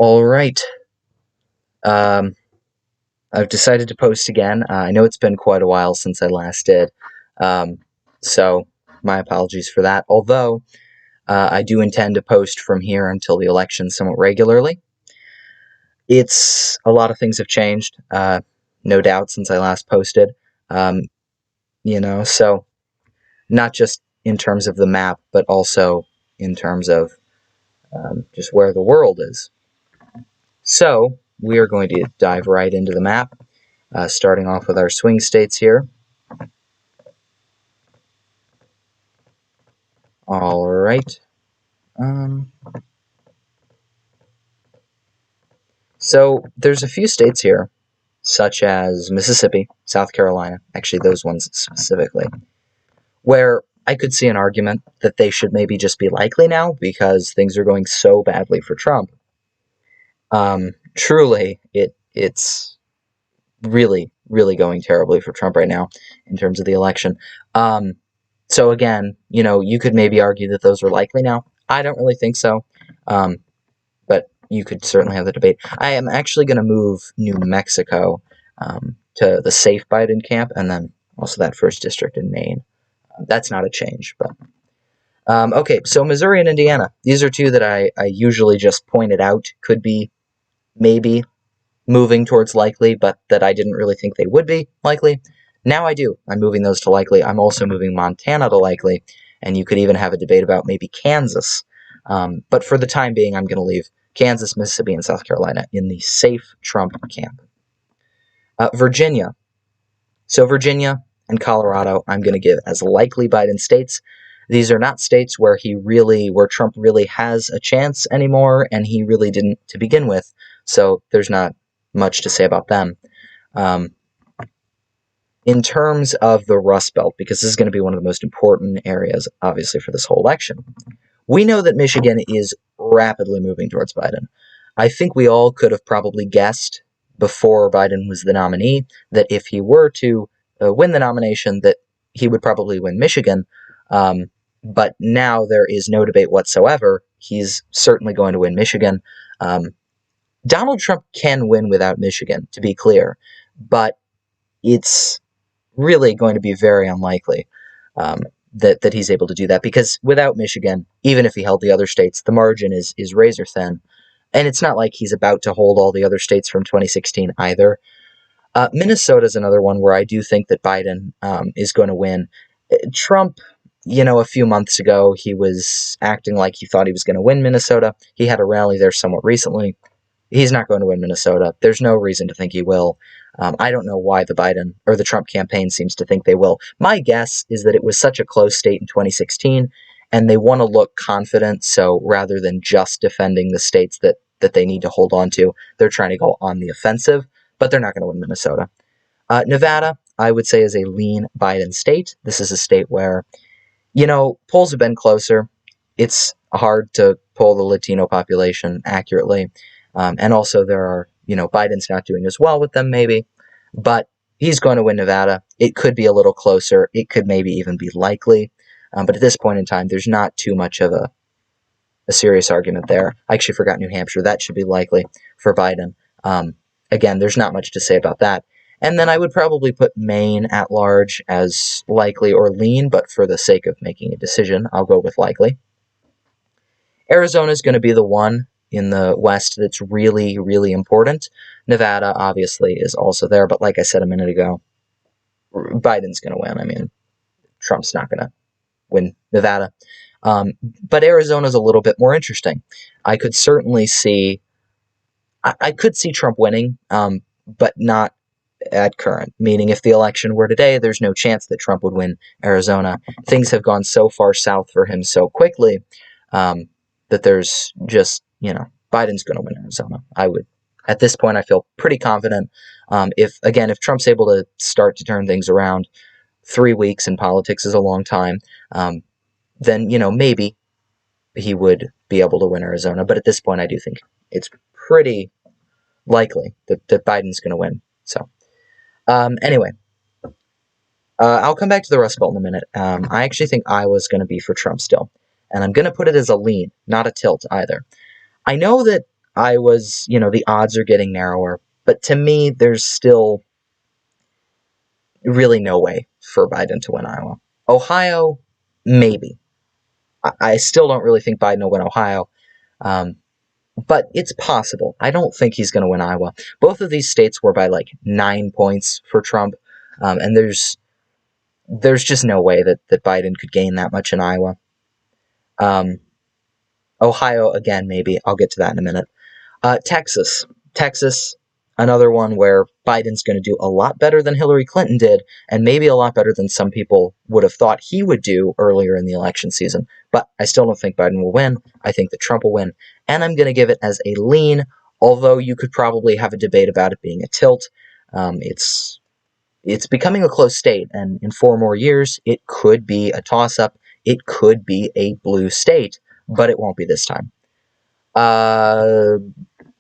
All right. Um, I've decided to post again. I know it's been quite a while since I last did, um, so my apologies for that. Although I do intend to post from here until the election somewhat regularly. It's a lot of things have changed, no doubt, since I last posted. Um, so not just in terms of the map, but also in terms of just where the world is. So we are going to dive right into the map. Starting off with our swing states here. All right. So there's a few states here, such as Mississippi, South Carolina, actually those ones specifically, where I could see an argument that they should maybe just be likely now because things are going so badly for Trump. Truly, it's really, really going terribly for Trump right now in terms of the election. So again, you could maybe argue that those are likely now. I don't really think so, but you could certainly have the debate. I am actually going to move New Mexico to the safe Biden camp, and then also that first district in Maine. That's not a change, but okay. So Missouri and Indiana, these are two that I usually just pointed out could be maybe moving towards likely, but that I didn't really think they would be likely. Now I do. I'm moving those to likely. I'm also moving Montana to likely, and you could even have a debate about maybe Kansas. But for the time being, I'm going to leave Kansas, Mississippi, and South Carolina in the safe Trump camp. Virginia. So Virginia and Colorado, I'm going to give as likely Biden states. These are not states where Trump really has a chance anymore, and he really didn't to begin with. So there's not much to say about them. In terms of the Rust Belt, because this is going to be one of the most important areas, obviously, for this whole election, we know that Michigan is rapidly moving towards Biden. I think we all could have probably guessed before Biden was the nominee that if he were to win the nomination, that he would probably win Michigan. But now there is no debate whatsoever. He's certainly going to win Michigan. Donald Trump can win without Michigan, to be clear, but it's really going to be very unlikely that he's able to do that, because without Michigan, even if he held the other states, the margin is razor thin, and it's not like he's about to hold all the other states from 2016 either. Minnesota is another one where I do think that Biden is going to win. Trump, a few months ago, he was acting like he thought he was going to win Minnesota. He had a rally there somewhat recently. He's not going to win Minnesota. There's no reason to think he will. I don't know why the Biden or the Trump campaign seems to think they will. My guess is that it was such a close state in 2016, and they want to look confident, so rather than just defending the states that they need to hold on to, they're trying to go on the offensive, but they're not going to win Minnesota. Nevada, I would say, is a lean Biden state. This is a state where, polls have been closer. It's hard to poll the Latino population accurately. And also there are, Biden's not doing as well with them maybe, but he's going to win Nevada. It could be a little closer. It could maybe even be likely. But at this point in time, there's not too much of a serious argument there. I actually forgot New Hampshire. That should be likely for Biden. Again, there's not much to say about that. And then I would probably put Maine at large as likely or lean, but for the sake of making a decision, I'll go with likely. Arizona is going to be the one in the West that's really, really important. Nevada, obviously, is also there, but like I said a minute ago, Biden's going to win. I mean, Trump's not going to win Nevada. But Arizona's a little bit more interesting. I could certainly see, I could see Trump winning, but not at current, meaning if the election were today, there's no chance that Trump would win Arizona. Things have gone so far south for him so quickly that there's just, Biden's going to win Arizona. At this point, I feel pretty confident. If Trump's able to start to turn things around, 3 weeks in politics is a long time, then, maybe he would be able to win Arizona. But at this point, I do think it's pretty likely that Biden's going to win. So, anyway, I'll come back to the Rust Belt in a minute. I actually think Iowa's going to be for Trump still. And I'm going to put it as a lean, not a tilt either. I know that the odds are getting narrower. But to me, there's still really no way for Biden to win Iowa. Ohio, maybe. I still don't really think Biden will win Ohio, but it's possible. I don't think he's going to win Iowa. Both of these states were by like 9 points for Trump, and there's just no way that Biden could gain that much in Iowa. Ohio, again, maybe. I'll get to that in a minute. Texas, another one where Biden's going to do a lot better than Hillary Clinton did, and maybe a lot better than some people would have thought he would do earlier in the election season. But I still don't think Biden will win. I think that Trump will win, and I'm going to give it as a lean, although you could probably have a debate about it being a tilt. It's becoming a close state, and in 4 more years, it could be a toss-up. It could be a blue state, but it won't be this time.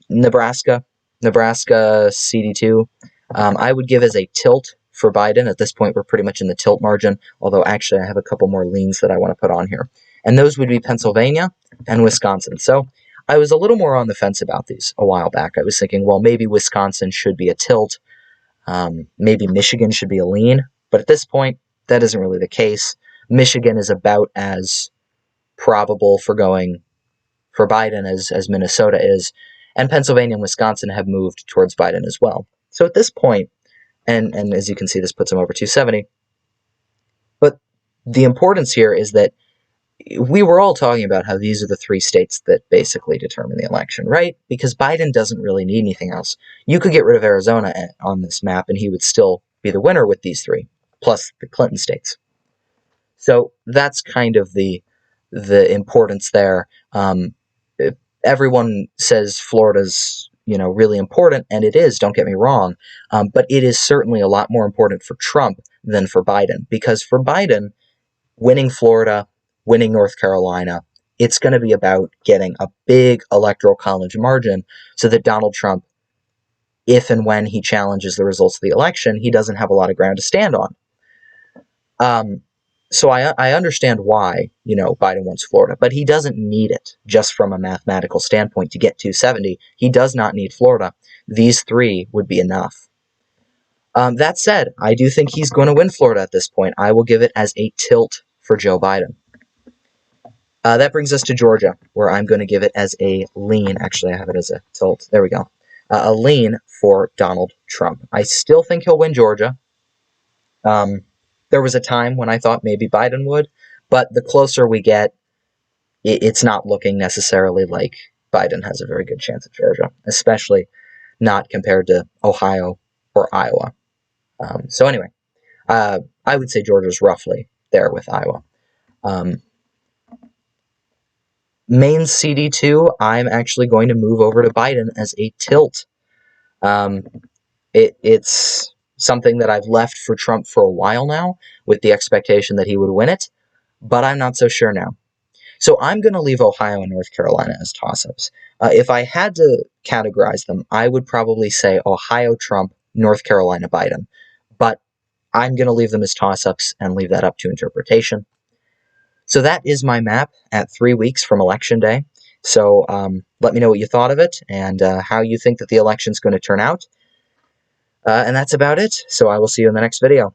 Nebraska CD2, I would give as a tilt for Biden. At this point, we're pretty much in the tilt margin, although actually I have a couple more leans that I want to put on here. And those would be Pennsylvania and Wisconsin. So I was a little more on the fence about these a while back. I was thinking, well, maybe Wisconsin should be a tilt. Maybe Michigan should be a lean. But at this point, that isn't really the case. Michigan is about as probable for going for Biden as Minnesota is, and Pennsylvania and Wisconsin have moved towards Biden as well. So at this point, and as you can see, this puts him over 270, but the importance here is that we were all talking about how these are the 3 states that basically determine the election, right? Because Biden doesn't really need anything else. You could get rid of Arizona on this map, and he would still be the winner with these 3, plus the Clinton states. So that's kind of the importance there. Everyone says Florida's, really important, and it is, don't get me wrong, but it is certainly a lot more important for Trump than for Biden, because for Biden, winning Florida, winning North Carolina, it's going to be about getting a big electoral college margin so that Donald Trump, if and when he challenges the results of the election, he doesn't have a lot of ground to stand on. So I understand why, Biden wants Florida, but he doesn't need it just from a mathematical standpoint to get 270. He does not need Florida. These 3 would be enough. That said, I do think he's going to win Florida at this point. I will give it as a tilt for Joe Biden. That brings us to Georgia, where I'm going to give it as a lean. Actually, I have it as a tilt. There we go. A lean for Donald Trump. I still think he'll win Georgia. There was a time when I thought maybe Biden would, but the closer we get, it's not looking necessarily like Biden has a very good chance at Georgia, especially not compared to Ohio or Iowa. So anyway, I would say Georgia's roughly there with Iowa. Maine CD2, I'm actually going to move over to Biden as a tilt. It's something that I've left for Trump for a while now, with the expectation that he would win it, but I'm not so sure now. So I'm going to leave Ohio and North Carolina as toss-ups. If I had to categorize them, I would probably say Ohio, Trump, North Carolina, Biden. But I'm going to leave them as toss-ups and leave that up to interpretation. So that is my map at 3 weeks from Election Day. So let me know what you thought of it and how you think that the election's going to turn out. And that's about it. So I will see you in the next video.